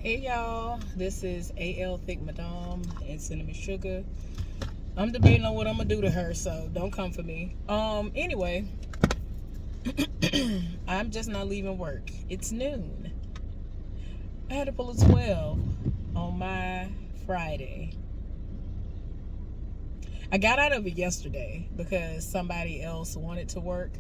Hey y'all, this is AL Thick Madame and Cinnamon Sugar. I'm debating on what I'm gonna do to her, so don't come for me. Anyway, I'm just not leaving work. It's noon. I had to pull a 12 on my Friday. I got out of it yesterday because somebody else wanted to work,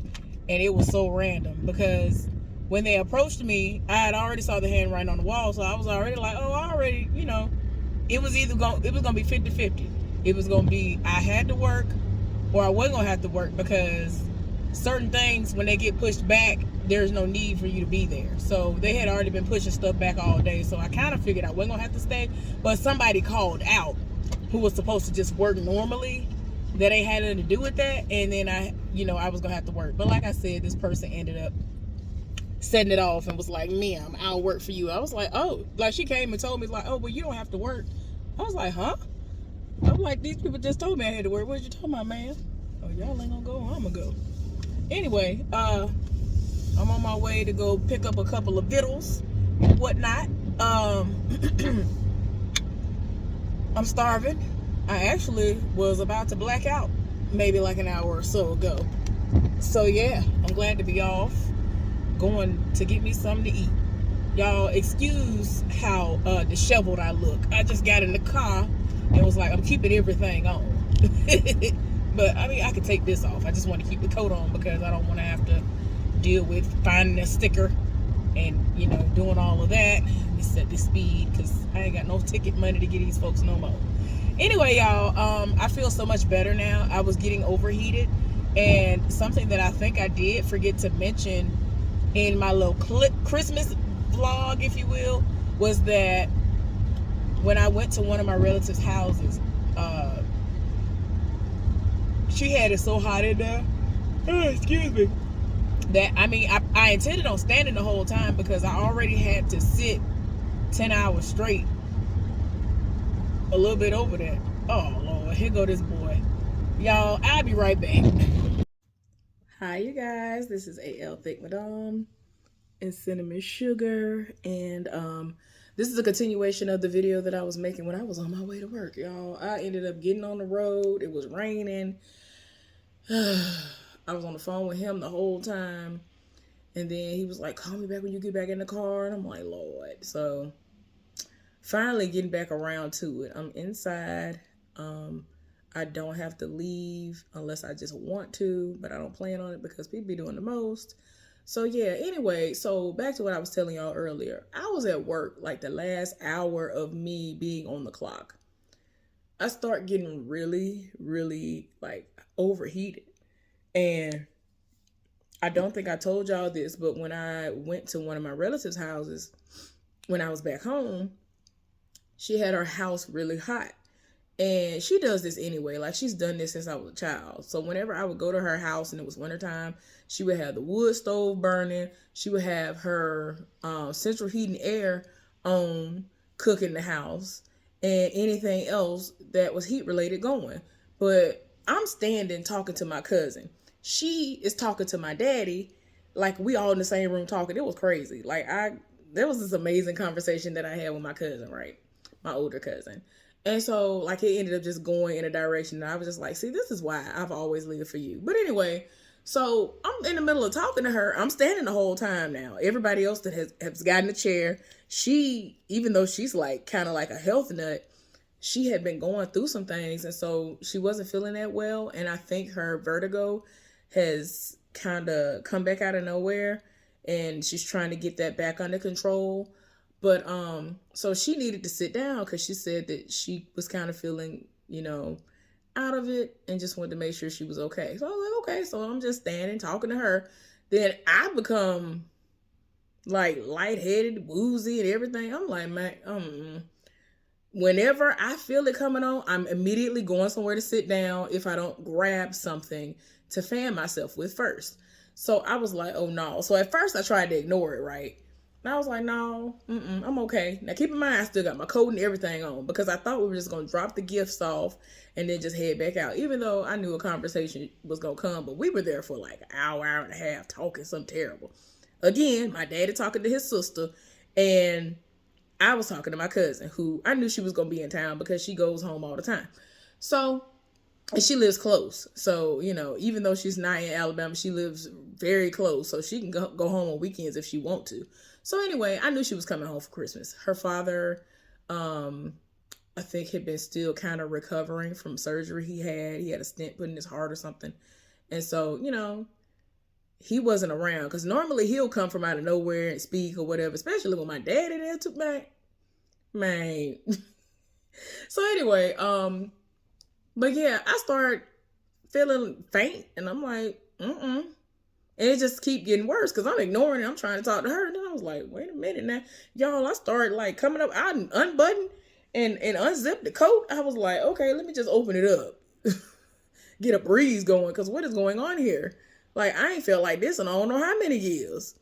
and it was so random because when they approached me, I had already saw the handwriting on the wall, so I was already like, oh, I already, it was gonna be 50-50. It was gonna be I had to work or I wasn't gonna have to work because certain things when they get pushed back, there's no need for you to be there. So they had already been pushing stuff back all day. So I kind of figured I wasn't gonna have to stay. But somebody called out who was supposed to just work normally that ain't had nothing to do with that. And then I was gonna have to work. But like I said, this person ended up setting it off and was like, ma'am, I'll work for you. I was like, oh, like she came and told me like, oh, well, you don't have to work. I was like, huh? I'm like, these people just told me I had to work. What you talking about, man? Oh, y'all ain't gonna go, I'm gonna go. Anyway, I'm on my way to go pick up a couple of vittles and whatnot. I'm starving. I actually was about to black out maybe like an hour or so ago. So yeah, I'm glad to be off, going to get me something to eat. Y'all excuse how disheveled I look. I just got in the car and was like, I'm keeping everything on. But I mean, I could take this off. I just want to keep the coat on because I don't want to have to deal with finding a sticker and doing all of that. Let me set the speed because I ain't got no ticket money to get these folks no more. Anyway, y'all, I feel so much better now. I was getting overheated, and something that I think I did forget to mention in my little Christmas vlog, if you will, was that when I went to one of my relatives' houses, she had it so hot in there. Oh, excuse me. That I intended on standing the whole time because I already had to sit 10 hours straight. A little bit over that. Oh Lord, here go this boy. Y'all, I'll be right back. Hi, you guys. This is AL Thick Madame and Cinnamon Sugar, and this is a continuation of the video that I was making when I was on my way to work, y'all. I ended up getting on the road. It was raining. I was on the phone with him the whole time, and then he was like, call me back when you get back in the car, and I'm like, Lord. So finally getting back around to it. I'm inside. I don't have to leave unless I just want to, but I don't plan on it because people be doing the most. So yeah, anyway, so back to what I was telling y'all earlier. I was at work like the last hour of me being on the clock. I start getting really, really like overheated. And I don't think I told y'all this, but when I went to one of my relatives' houses when I was back home, she had her house really hot. And she does this anyway. Like, she's done this since I was a child. So whenever I would go to her house and it was wintertime, she would have the wood stove burning. She would have her central heating air on, cooking the house, and anything else that was heat related going. But I'm standing talking to my cousin. She is talking to my daddy. Like, we all in the same room talking. It was crazy. Like, there was this amazing conversation that I had with my cousin, right? My older cousin. And so, like, it ended up just going in a direction. And I was just like, see, this is why I've always lived for you. But anyway, so I'm in the middle of talking to her. I'm standing the whole time now. Everybody else that has gotten a chair, she, even though she's like kind of like a health nut, she had been going through some things. And so she wasn't feeling that well. And I think her vertigo has kind of come back out of nowhere. And she's trying to get that back under control. But so she needed to sit down because she said that she was kind of feeling, out of it and just wanted to make sure she was okay. So I was like, okay. So I'm just standing talking to her. Then I become like lightheaded, woozy, and everything. I'm like, man, whenever I feel it coming on, I'm immediately going somewhere to sit down if I don't grab something to fan myself with first. So I was like, oh no. So at first I tried to ignore it, right? And I was like, no, I'm okay. Now keep in mind, I still got my coat and everything on because I thought we were just going to drop the gifts off and then just head back out. Even though I knew a conversation was going to come, but we were there for like an hour and a half talking something terrible. Again, my daddy talking to his sister, and I was talking to my cousin who I knew she was going to be in town because she goes home all the time. So, and she lives close. So, even though she's not in Alabama, she lives very close. So she can go home on weekends if she want to. So anyway, I knew she was coming home for Christmas. Her father, I think, had been still kind of recovering from surgery he had. He had a stent put in his heart or something. And so, he wasn't around because normally he'll come from out of nowhere and speak or whatever, especially when my daddy there took back. Man. So anyway, but yeah, I started feeling faint and I'm like, And it just keep getting worse because I'm ignoring it. I'm trying to talk to her. And then I was like, wait a minute now. Y'all, I started like coming up. I unbuttoned and unzipped the coat. I was like, okay, let me just open it up. Get a breeze going because what is going on here? Like, I ain't felt like this in I don't know how many years.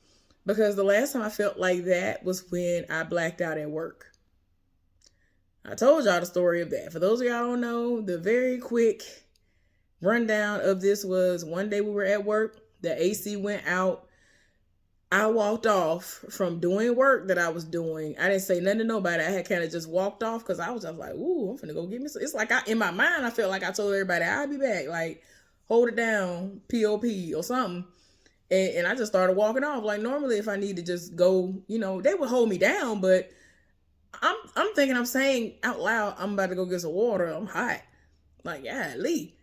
Because the last time I felt like that was when I blacked out at work. I told y'all the story of that. For those of y'all who don't know, the very quick rundown of this was one day we were at work. The AC went out. I walked off from doing work that I was doing. I didn't say nothing to nobody. I had kind of just walked off because I was just like, ooh, I'm finna go get me some. It's like in my mind, I felt like I told everybody I'll be back. Like, hold it down, POP or something. And I just started walking off. Like, normally if I need to just go, they would hold me down. But I'm thinking, I'm saying out loud, I'm about to go get some water. I'm hot. Like, yeah, Lee.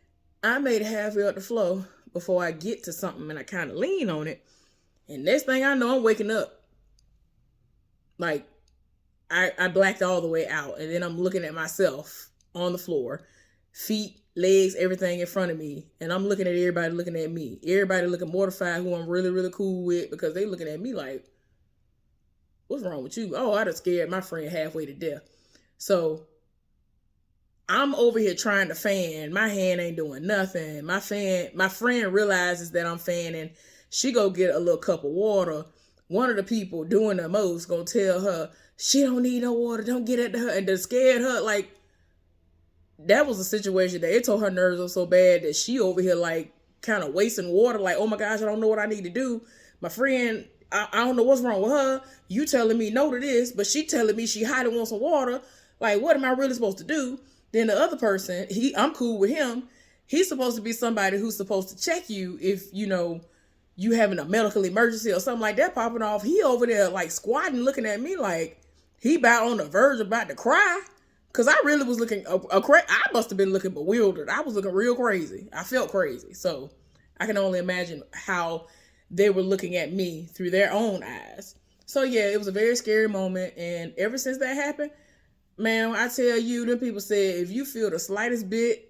I made it halfway up the floor before I get to something and I kind of lean on it. And next thing I know, I'm waking up. Like, I blacked all the way out. And then I'm looking at myself on the floor. Feet, legs, everything in front of me. And I'm looking at everybody looking at me. Everybody looking mortified who I'm really, really cool with because they looking at me like, what's wrong with you? Oh, I done scared my friend halfway to death. So I'm over here trying to fan. My hand ain't doing nothing. My friend realizes that I'm fanning. She go get a little cup of water. One of the people doing the most gonna tell her, she don't need no water. Don't get at her. And they scared her. Like, that was a situation that it told her nerves up so bad that she over here like kind of wasting water. Like, oh my gosh, I don't know what I need to do. My friend, I don't know what's wrong with her. You telling me no to this, but she telling me she hiding wants some water. Like, what am I really supposed to do? Then the other person, I'm cool with him. He's supposed to be somebody who's supposed to check you if, you having a medical emergency or something like that popping off. He over there like squatting, looking at me like he about on the verge about to cry. Cause I really was looking, I must have been looking bewildered. I was looking real crazy. I felt crazy. So I can only imagine how they were looking at me through their own eyes. So yeah, it was a very scary moment. And ever since that happened, man, I tell you, them people said, if you feel the slightest bit,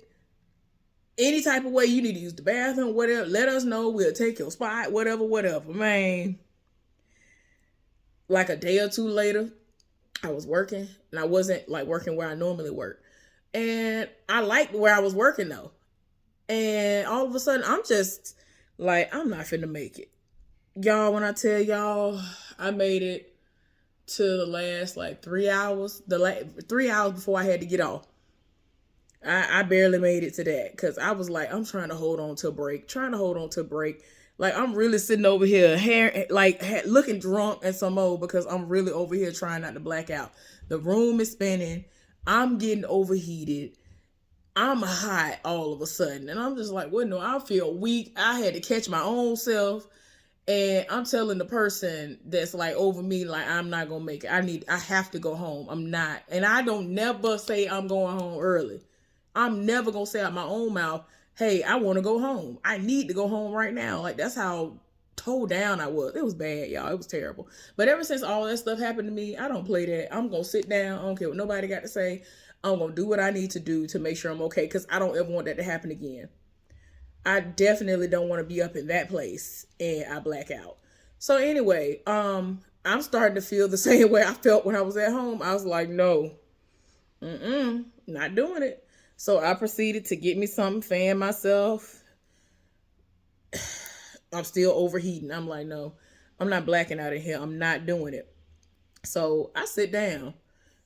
any type of way you need to use the bathroom, whatever, let us know. We'll take your spot, whatever. Man, like a day or two later, I was working and I wasn't like working where I normally work. And I liked where I was working though. And all of a sudden, I'm just like, I'm not finna make it. Y'all, when I tell y'all, I made it to the last like 3 hours, 3 hours before I had to get off. I barely made it to that because I was like, I'm trying to hold on to a break, Like, I'm really sitting over here, looking drunk and some more because I'm really over here trying not to black out. The room is spinning. I'm getting overheated. I'm hot all of a sudden. And I'm just like, well, no, I feel weak. I had to catch my own self. And I'm telling the person that's like over me, like, I'm not going to make it. I have to go home. I'm not. And I don't never say I'm going home early. I'm never going to say out my own mouth, hey, I want to go home. I need to go home right now. Like, that's how towed down I was. It was bad, y'all. It was terrible. But ever since all that stuff happened to me, I don't play that. I'm going to sit down. I don't care what nobody got to say. I'm going to do what I need to do to make sure I'm okay because I don't ever want that to happen again. I definitely don't want to be up in that place and I black out. So anyway, I'm starting to feel the same way I felt when I was at home. I was like, no, not doing it. So I proceeded to get me something, fan myself. I'm still overheating. I'm like, no, I'm not blacking out in here. I'm not doing it. So I sit down.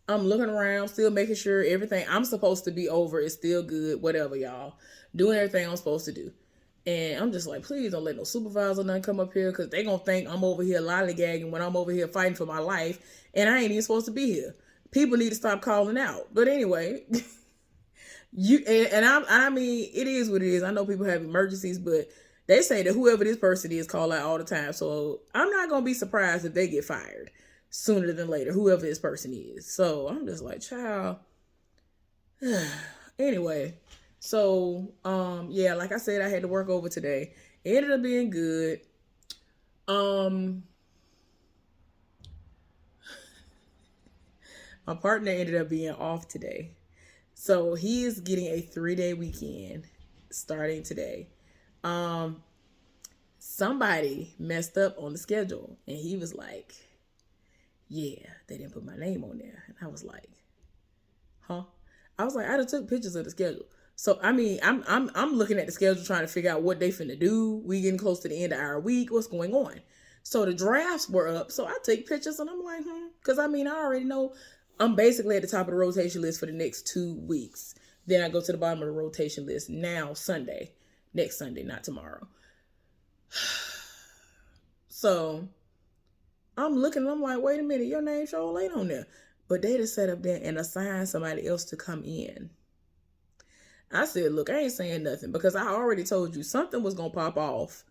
I'm looking around, still making sure everything I'm supposed to be over is still good, whatever, y'all. Doing everything I'm supposed to do. And I'm just like, please don't let no supervisor none come up here, because they gonna think I'm over here lollygagging when I'm over here fighting for my life and I ain't even supposed to be here. People need to stop calling out. But anyway, I mean, it is what it is. I know people have emergencies, but they say that whoever this person is call out all the time. So I'm not gonna be surprised if they get fired sooner than later, whoever this person is. So I'm just like, child. Anyway, so yeah, like I said, I had to work over today. It ended up being good. My partner ended up being off today. So he is getting a 3-day weekend starting today. Um Somebody messed up on the schedule and he was like, yeah, they didn't put my name on there. And I was like, huh? I was like, I done took pictures of the schedule. So I mean, I'm looking at the schedule trying to figure out what they finna do. We getting close to the end of our week. What's going on? So the drafts were up. So I take pictures and I'm like, because I mean, I already know I'm basically at the top of the rotation list for the next 2 weeks. Then I go to the bottom of the rotation list now next Sunday, not tomorrow. So I'm looking and I'm like, wait a minute, your name sure ain't on there. But they just set up there and assigned somebody else to come in. I said, look, I ain't saying nothing because I already told you something was going to pop off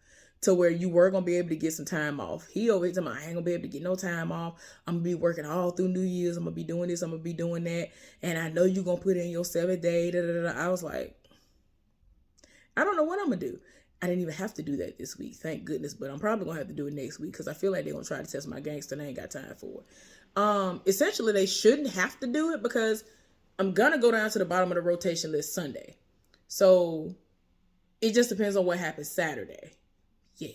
to where you were going to be able to get some time off. He over here telling me, I ain't going to be able to get no time off. I'm going to be working all through New Year's. I'm going to be doing this. I'm going to be doing that. And I know you're going to put in your 7th day. Da, da, da. I was like, I don't know what I'm going to do. I didn't even have to do that this week, thank goodness. But I'm probably going to have to do it next week because I feel like they're going to try to test my gangster and I ain't got time for it. Essentially, they shouldn't have to do it because I'm going to go down to the bottom of the rotation list Sunday. So it just depends on what happens Saturday. Yeah.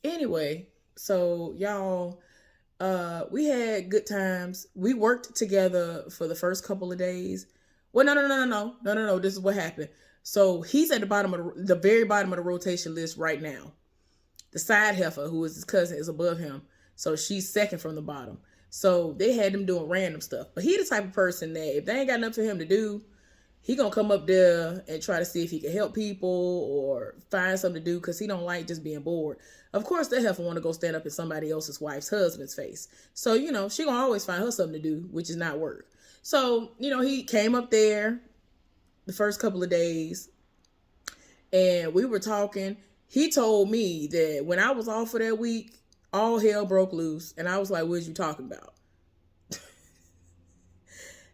Anyway, so y'all, we had good times. We worked together for the first couple of days. Well, no. This is what happened. So he's at the bottom of the very bottom of the rotation list right now. The side heifer, who is his cousin, is above him. So she's second from the bottom. So they had him doing random stuff. But he the type of person that if they ain't got nothing for him to do, he gonna come up there and try to see if he can help people or find something to do because he don't like just being bored. Of course, that heifer want to go stand up in somebody else's wife's husband's face. So, she gonna always find her something to do, which is not work. So, he came up there the first couple of days and we were talking. He told me that when I was off for that week, all hell broke loose. And I was like, what you talking about?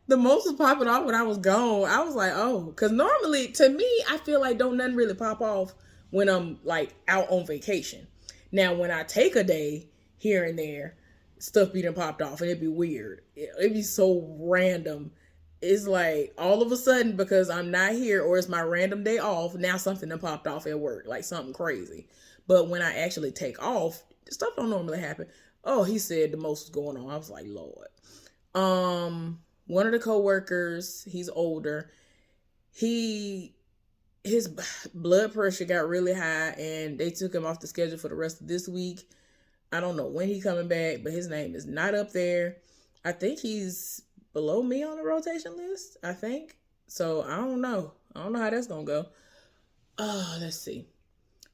The most was popping off when I was gone. I was like, oh, because normally to me, I feel like don't nothing really pop off when I'm like out on vacation. Now, when I take a day here and there, stuff be done popped off and it'd be weird. It'd be so random. It's like all of a sudden because I'm not here or it's my random day off, now something done popped off at work, like something crazy. But when I actually take off, stuff don't normally happen. Oh, he said the most was going on. I was like, Lord. One of the coworkers, he's older. His blood pressure got really high and they took him off the schedule for the rest of this week. I don't know when he's coming back, but his name is not up there. I think he's below me on the rotation list, I think. So I don't know. I don't know how that's going to go. Let's see.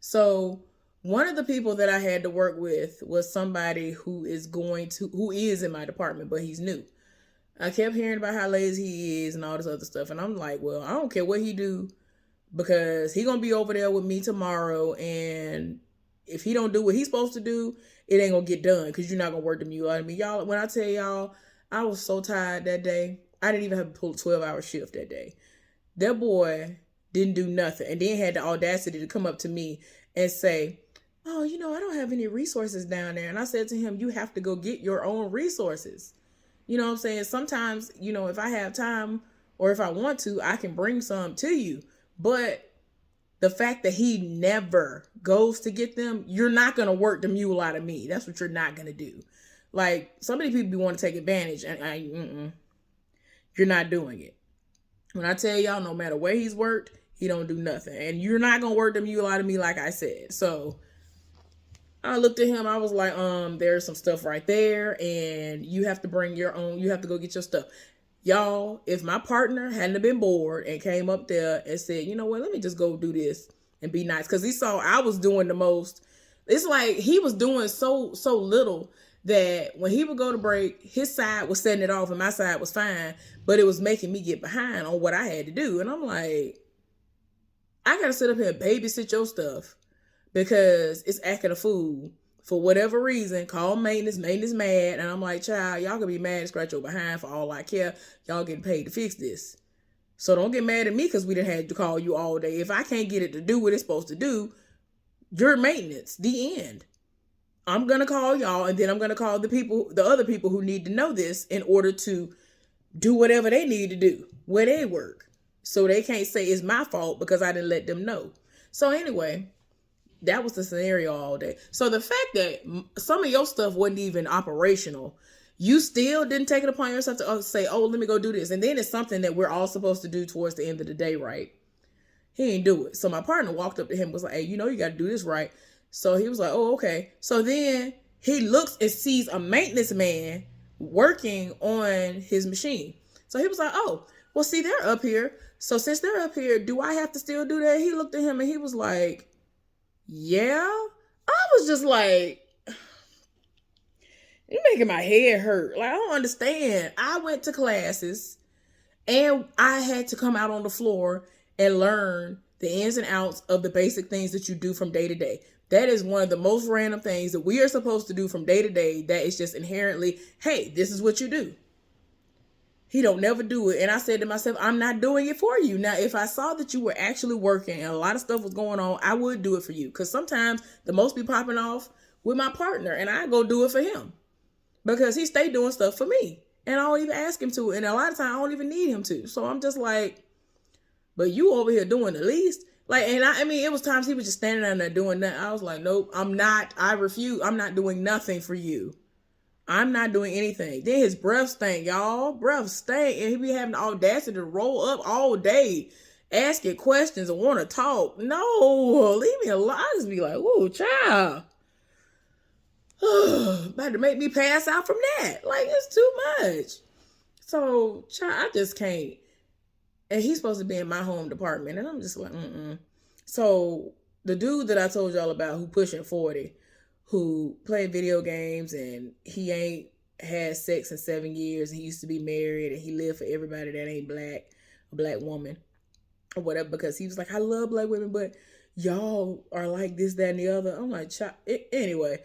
So one of the people that I had to work with was somebody who is in my department, but he's new. I kept hearing about how lazy he is and all this other stuff. And I'm like, well, I don't care what he do because he going to be over there with me tomorrow. And if he don't do what he's supposed to do, it ain't going to get done because you're not going to work the mule out of me. Y'all, when I tell y'all, I was so tired that day. I didn't even have to pull a 12-hour shift that day. That boy didn't do nothing and then had the audacity to come up to me and say, oh, I don't have any resources down there. And I said to him, you have to go get your own resources. You know what I'm saying? Sometimes, if I have time or if I want to, I can bring some to you. But the fact that he never goes to get them, you're not going to work the mule out of me. That's what you're not going to do. Like, so many people want to take advantage and you're not doing it. When I tell y'all, no matter where he's worked, he don't do nothing. And you're not going to work the mule out of me like I said. So I looked at him. I was like, there's some stuff right there and you have to bring your own. You have to go get your stuff. Y'all, if my partner hadn't have been bored and came up there and said, you know what, let me just go do this and be nice. Because he saw I was doing the most. It's like he was doing so little that when he would go to break, his side was setting it off and my side was fine. But it was making me get behind on what I had to do. And I'm like, I gotta sit up here and babysit your stuff because it's acting a fool for whatever reason. Call maintenance mad, and I'm like, child, y'all can be mad and scratch your behind for all I care. Y'all getting paid to fix this. So don't get mad at me because we didn't have to call you all day. If I can't get it to do what it's supposed to do, you're maintenance. The end. I'm gonna call y'all, and then I'm gonna call the other people who need to know this in order to do whatever they need to do where they work. So they can't say it's my fault because I didn't let them know. So anyway, that was the scenario all day. So the fact that some of your stuff wasn't even operational, you still didn't take it upon yourself to say, oh, let me go do this. And then it's something that we're all supposed to do towards the end of the day, right? He didn't do it. So my partner walked up to him and was like, hey, you know, you got to do this right. So he was like, oh, okay. So then he looks and sees a maintenance man working on his machine. So he was like, oh, well, see, they're up here. So since they're up here, do I have to still do that? He looked at him and he was like, yeah. I was just like, you're making my head hurt. Like, I don't understand. I went to classes and I had to come out on the floor and learn the ins and outs of the basic things that you do from day to day. That is one of the most random things that we are supposed to do from day to day. That is just inherently, hey, this is what you do. He don't never do it. And I said to myself, I'm not doing it for you. Now, if I saw that you were actually working and a lot of stuff was going on, I would do it for you. Because sometimes the most be popping off with my partner and I go do it for him. Because he stay doing stuff for me. And I don't even ask him to. And a lot of times I don't even need him to. So I'm just like, but you over here doing the least. Like, and I mean, it was times he was just standing down there doing that. I was like, nope, I refuse. I'm not doing nothing for you. I'm not doing anything. Then his breath stank, y'all. Breath stank. And he be having the audacity to roll up all day, asking questions and want to talk. No, leave me alone. I just be like, whoa, child. About to make me pass out from that. Like, it's too much. So, child, I just can't. And he's supposed to be in my home department. And I'm just like, So, the dude that I told y'all about who pushing 40, who played video games and he ain't had sex in 7 years. He used to be married and he lived for everybody that ain't black, a black woman or whatever, because he was like, I love black women, but y'all are like this, that, and the other. I'm like, anyway,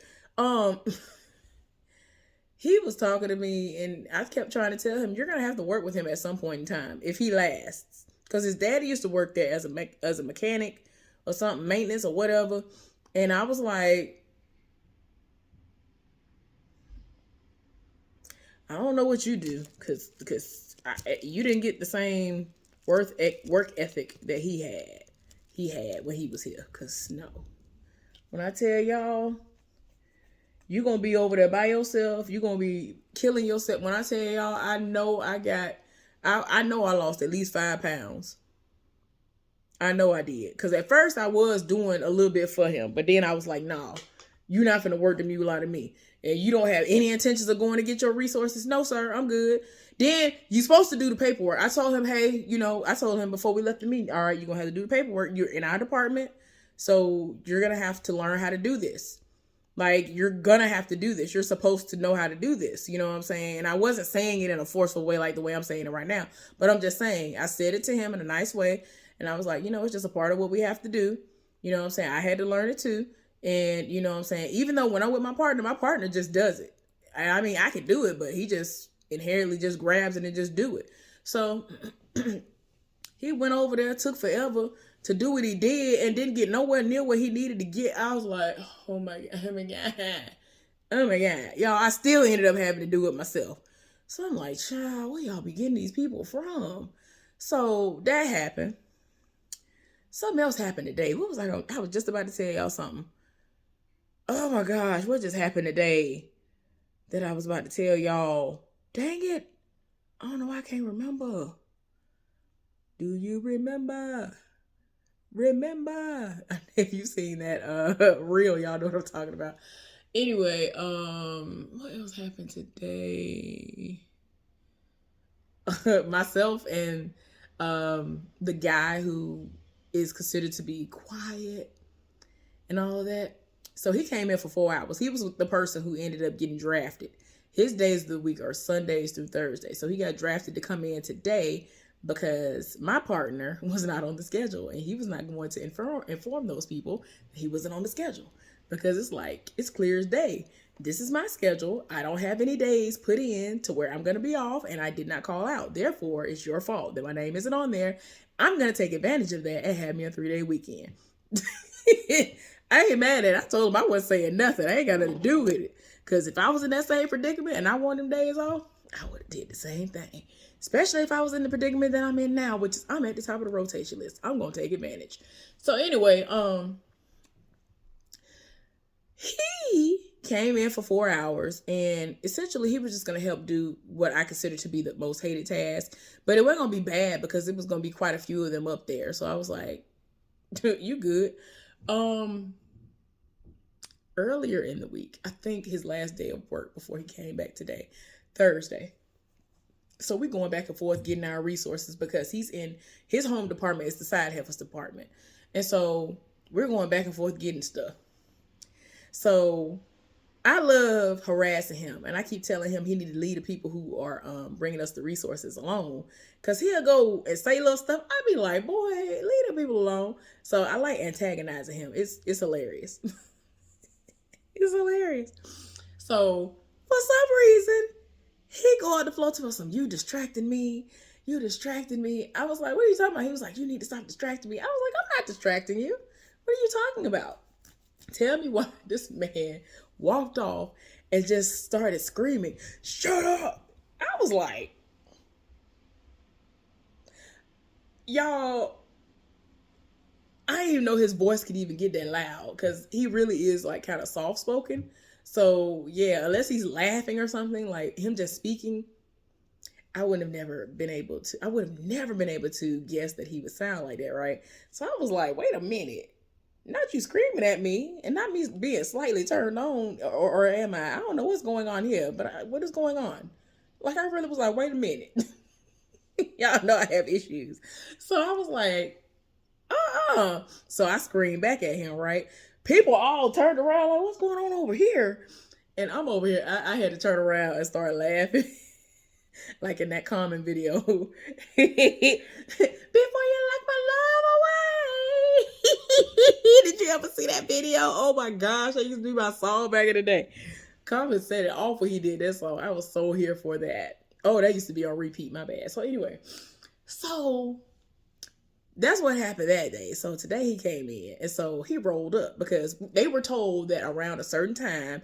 he was talking to me and I kept trying to tell him, you're going to have to work with him at some point in time if he lasts. Because his daddy used to work there as a mechanic or something, maintenance or whatever. And I was like, I don't know what you do because you didn't get the same work ethic that he had when he was here. Because no, when I tell y'all, you're going to be over there by yourself. You're going to be killing yourself. When I tell y'all, I know I lost at least 5 pounds. I know I did. Because at first I was doing a little bit for him. But then I was like, nah, you're not finna work the mule out of me. And you don't have any intentions of going to get your resources. No, sir, I'm good. Then you're supposed to do the paperwork. I told him, hey, I told him before we left the meeting, all right, you're going to have to do the paperwork. You're in our department. So you're going to have to learn how to do this. Like, you're going to have to do this. You're supposed to know how to do this. You know what I'm saying? And I wasn't saying it in a forceful way like the way I'm saying it right now. But I'm just saying, I said it to him in a nice way. And I was like, it's just a part of what we have to do. You know what I'm saying? I had to learn it too. And you know what I'm saying? Even though when I'm with my partner just does it. I mean, I can do it, but he just inherently just grabs it and just do it. So he went over there, took forever to do what he did and didn't get nowhere near where he needed to get. I was like, oh my God. Y'all, I still ended up having to do it myself. So I'm like, child, where y'all be getting these people from? So that happened. Something else happened today. What was I was just about to tell y'all something. Oh my gosh, what just happened today that I was about to tell y'all? Dang it. I don't know why I can't remember. Do you remember? If you've seen that reel, y'all know what I'm talking about. Anyway, what else happened today? myself and the guy who is considered to be quiet and all of that. So he came in for 4 hours. He was the person who ended up getting drafted. His days of the week are Sundays through Thursday. So he got drafted to come in today because my partner was not on the schedule and he was not going to inform those people that he wasn't on the schedule, because it's like, it's clear as day. This is my schedule. I don't have any days put in to where I'm going to be off, and I did not call out. Therefore, it's your fault that my name isn't on there. I'm going to take advantage of that and have me a 3-day weekend. I ain't mad at it. I told him I wasn't saying nothing. I ain't got nothing to do with it. Because if I was in that same predicament and I wanted them days off, I would have did the same thing. Especially if I was in the predicament that I'm in now, which is I'm at the top of the rotation list. I'm going to take advantage. So anyway, he came in for 4 hours, and essentially he was just going to help do what I consider to be the most hated task. But it wasn't going to be bad because it was going to be quite a few of them up there. So I was like, you good. Earlier in the week, I think his last day of work before he came back today, Thursday. So we're going back and forth getting our resources because he's in his home department. It's the side heifer's department. And so we're going back and forth getting stuff. So I love harassing him, and I keep telling him he need to leave the people who are bringing us the resources alone, because he'll go and say little stuff. I be like, boy, leave the people alone. So I like antagonizing him. It's hilarious. It's hilarious. So for some reason, he go on the floor to us, you distracting me. You distracted me. I was like, what are you talking about? He was like, you need to stop distracting me. I was like, I'm not distracting you. What are you talking about? Tell me why this man walked off and just started screaming, shut up. I was like, y'all, I didn't even know his voice could even get that loud, because he really is like kind of soft spoken. So yeah, unless he's laughing or something, like him just speaking, I would have never been able to guess that he would sound like that, right? So I was like, wait a minute. Not you screaming at me and not me being slightly turned on, or am I? I don't know what's going on here, but what is going on? Like, I really was like, wait a minute. Y'all know I have issues. So I was like, So I screamed back at him, right? People all turned around like, what's going on over here? And I'm over here. I had to turn around and start laughing. Like in that Common video. Before you lock my love away. Did you ever see that video? Oh my gosh, that used to be my song back in the day. Common said it off when he did that song. I was so here for that. Oh, that used to be on repeat, my bad. So anyway, so that's what happened that day. So today he came in, and so he rolled up because they were told that around a certain time,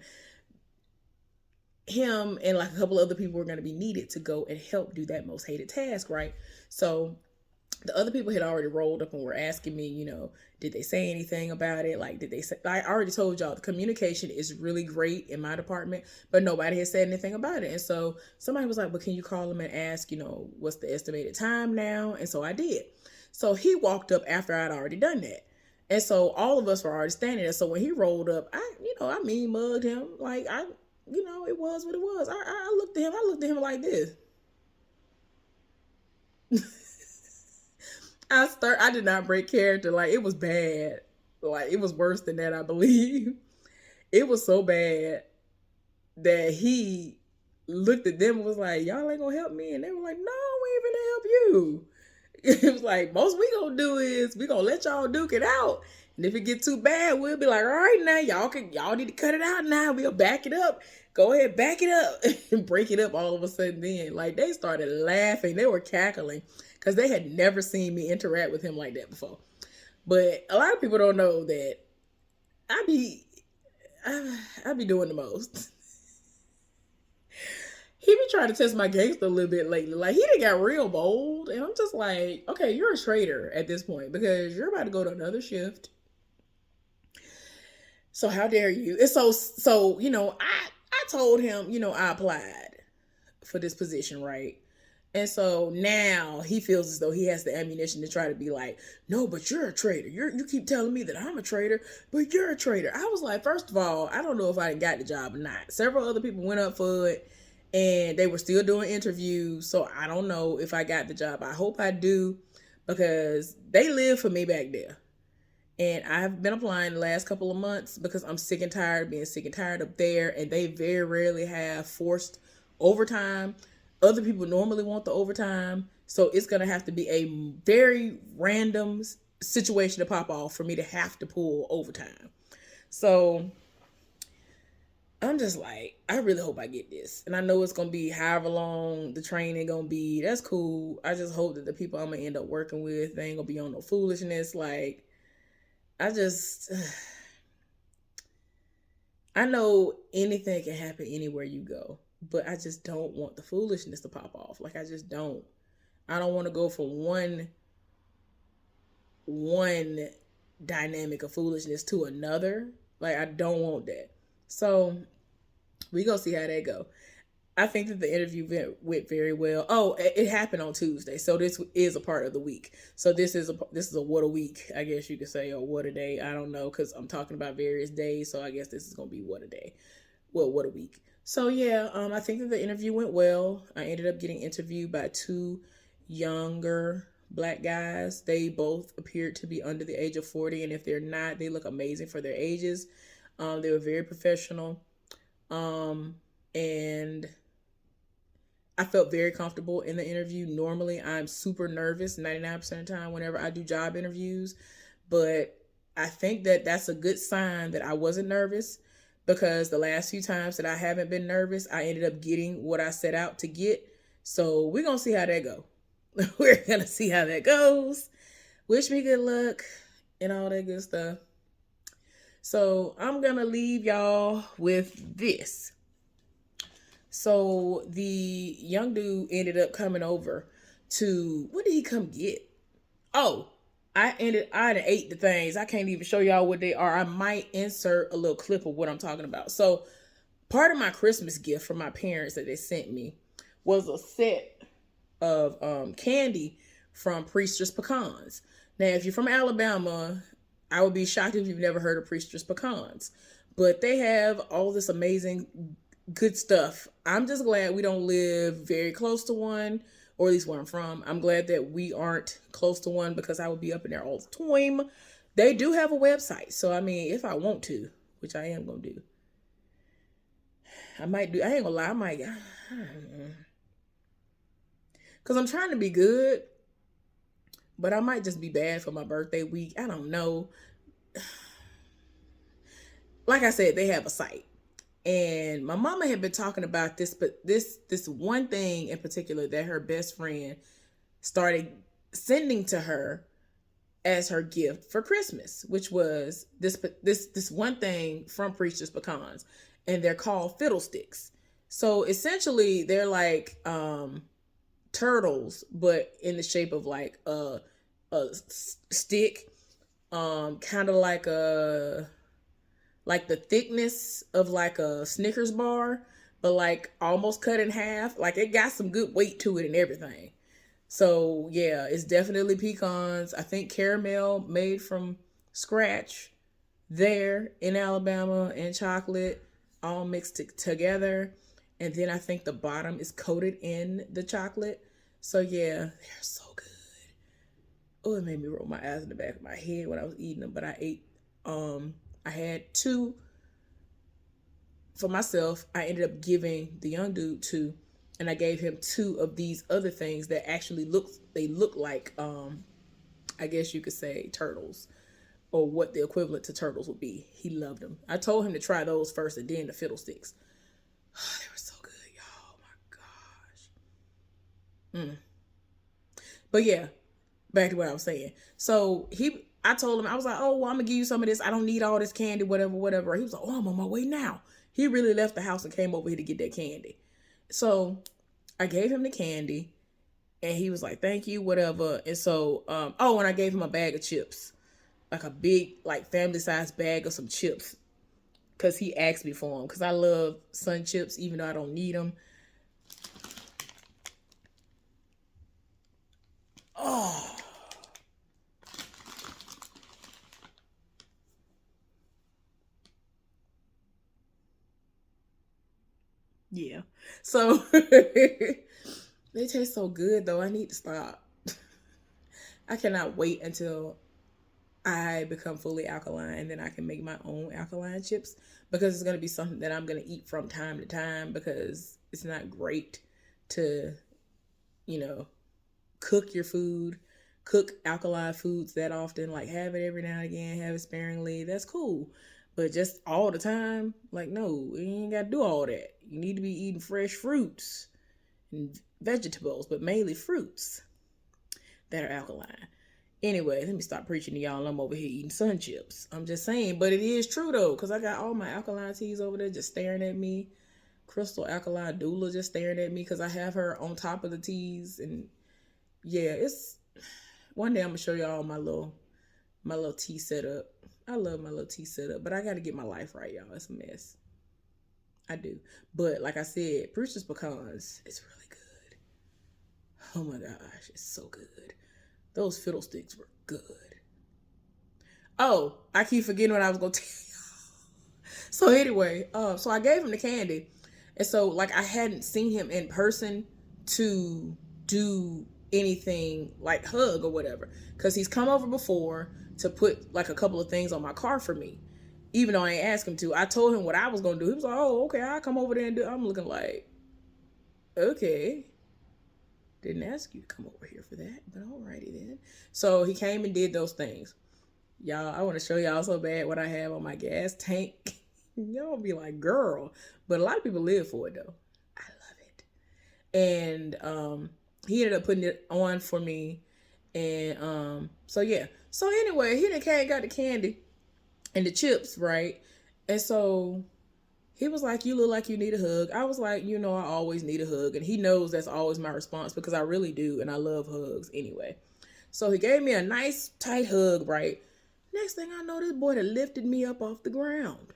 him and like a couple other people were going to be needed to go and help do that most hated task, right? So the other people had already rolled up and were asking me, did they say anything about it? Like, did they say, I already told y'all the communication is really great in my department, but nobody has said anything about it. And so somebody was like, well, can you call them and ask, what's the estimated time now? And so I did. So he walked up after I'd already done that. And so all of us were already standing there. So when he rolled up, I mean mugged him. Like, it was what it was. I looked at him like this. I did not break character. Like, it was bad. Like, it was worse than that, I believe. It was so bad that he looked at them and was like, y'all ain't gonna help me. And they were like, no, we ain't gonna help you. It was like, most we gonna do is we gonna let y'all duke it out. And if it get too bad, we'll be like, all right, now y'all need to cut it out now. We'll back it up. Go ahead, back it up and break it up all of a sudden then. Like, they started laughing. They were cackling because they had never seen me interact with him like that before. But a lot of people don't know that I be doing the most. He be trying to test my gangster a little bit lately. Like, he done got real bold. And I'm just like, okay, you're a traitor at this point because you're about to go to another shift. So how dare you? And so I told him, I applied for this position, right? And so now he feels as though he has the ammunition to try to be like, no, but you're a traitor. You keep telling me that I'm a traitor, but you're a traitor. I was like, first of all, I don't know if I got the job or not. Several other people went up for it, and they were still doing interviews. So I don't know if I got the job. I hope I do, because they live for me back there. And I've been applying the last couple of months because I'm sick and tired of being sick and tired up there. And they very rarely have forced overtime. Other people normally want the overtime. So it's going to have to be a very random situation to pop off for me to have to pull overtime. So I'm just like, I really hope I get this. And I know it's gonna be however long the training gonna be. That's cool. I just hope that the people I'm gonna end up working with, they ain't gonna be on no foolishness. Like, I just I know anything can happen anywhere you go, but I just don't want the foolishness to pop off. Like, I just don't. I don't want to go from one dynamic of foolishness to another. Like, I don't want that. So we gonna see how that go. I think that the interview went very well. Oh, it happened on Tuesday, so this is a part of the week. So this is a what a week, I guess you could say, or what a day. I don't know, because I'm talking about various days, so I guess this is gonna be what a day. Well, what a week. So yeah, I think that the interview went well. I ended up getting interviewed by two younger black guys. They both appeared to be under the age of 40, and if they're not, they look amazing for their ages. They were very professional. And I felt very comfortable in the interview. Normally, I'm super nervous 99% of the time whenever I do job interviews, but I think that that's a good sign that I wasn't nervous, because the last few times that I haven't been nervous, I ended up getting what I set out to get. So we're going to see how that goes. We're going to see how that goes. Wish me good luck and all that good stuff. So I'm going to leave y'all with this. So the young dude ended up coming over to, what did he come get? Oh, I ate the things. I can't even show y'all what they are. I might insert a little clip of what I'm talking about. So part of my Christmas gift from my parents that they sent me was a set of candy from Priestess Pecans. Now, if you're from Alabama, I would be shocked if you've never heard of Priestess Pecans. But they have all this amazing good stuff. I'm just glad we don't live very close to one, or at least where I'm from. I'm glad that we aren't close to one, because I would be up in there all the time. They do have a website, so I mean, if I want to, which I am gonna do, I might do. I ain't gonna lie, I might, because I'm trying to be good, but I might just be bad for my birthday week. I don't know. Like I said, they have a site. And my mama had been talking about this, but this one thing in particular that her best friend started sending to her as her gift for Christmas, which was this one thing from Priestess Pecans, and they're called fiddlesticks. So essentially, they're like turtles, but in the shape of like a stick, kind of like the thickness of like a Snickers bar, but like almost cut in half. Like, it got some good weight to it and everything. So yeah, it's definitely pecans. I think caramel made from scratch there in Alabama, and chocolate all mixed together. And then I think the bottom is coated in the chocolate. So yeah, they're so good. Oh, it made me roll my eyes in the back of my head when I was eating them. But I had two for myself. I ended up giving the young dude two, and I gave him two of these other things that actually look like I guess you could say turtles, or what the equivalent to turtles would be. He loved them. I told him to try those first and then the fiddlesticks. They were so good, y'all. Oh my gosh. But yeah, back to what I was saying. So I told him, I was like, oh, well, I'm gonna give you some of this. I don't need all this candy, whatever. He was like, oh, I'm on my way now. He really left the house and came over here to get that candy. So I gave him the candy, and he was like, thank you, whatever. And so, and I gave him a bag of chips, like a big, like family size bag of some chips, because he asked me for them, because I love Sun Chips, even though I don't need them. Oh. Yeah. So they taste so good though. I need to stop. I cannot wait until I become fully alkaline and then I can make my own alkaline chips because it's going to be something that I'm going to eat from time to time because it's not great to, you know, cook your food, cook alkaline foods that often. Like, have it every now and again, have it sparingly. That's cool. But just all the time, like, no, you ain't got to do all that. You need to be eating fresh fruits and vegetables, but mainly fruits that are alkaline. Anyway, let me stop preaching to y'all. I'm over here eating sun chips. I'm just saying, but it is true though, because I got all my alkaline teas over there just staring at me. Crystal Alkaline Doula just staring at me because I have her on top of the teas. And yeah, it's one day I'm gonna show y'all my little tea setup. I love my little tea setup, but I gotta get my life right, y'all. It's a mess. I do. But like I said, Brewster's Pecans is really good. Oh my gosh, it's so good. Those fiddlesticks were good. Oh, I keep forgetting what I was gonna tell you. So anyway, so I gave him the candy, and so like I hadn't seen him in person to do anything like hug or whatever, because he's come over before to put like a couple of things on my car for me, even though I ain't asked him to. I told him what I was gonna do. He was like, "Oh, okay, I'll come over there and do." I'm looking like, okay, didn't ask you to come over here for that, but alrighty then. So he came and did those things. Y'all, I want to show y'all so bad what I have on my gas tank. Y'all be like, girl. But a lot of people live for it though. I love it. And he ended up putting it on for me. And so yeah. So anyway, he done came got the candy and the chips, right? And so he was like, "You look like you need a hug." I was like, I always need a hug. And he knows that's always my response because I really do. And I love hugs anyway. So he gave me a nice tight hug, right? Next thing I know, this boy had lifted me up off the ground.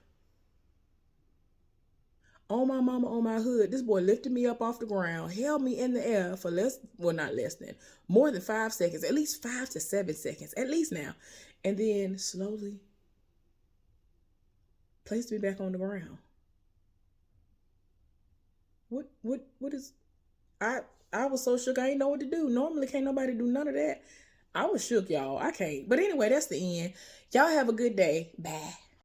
On my mama, on my hood, this boy lifted me up off the ground, held me in the air for not less than, more than 5 seconds, at least 5 to 7 seconds, at least now. And then slowly placed me back on the ground. What is, I, I was so shook I didn't know what to do. Normally can't nobody do none of that. I was shook, y'all. I can't. But anyway, that's the end. Y'all have a good day. Bye.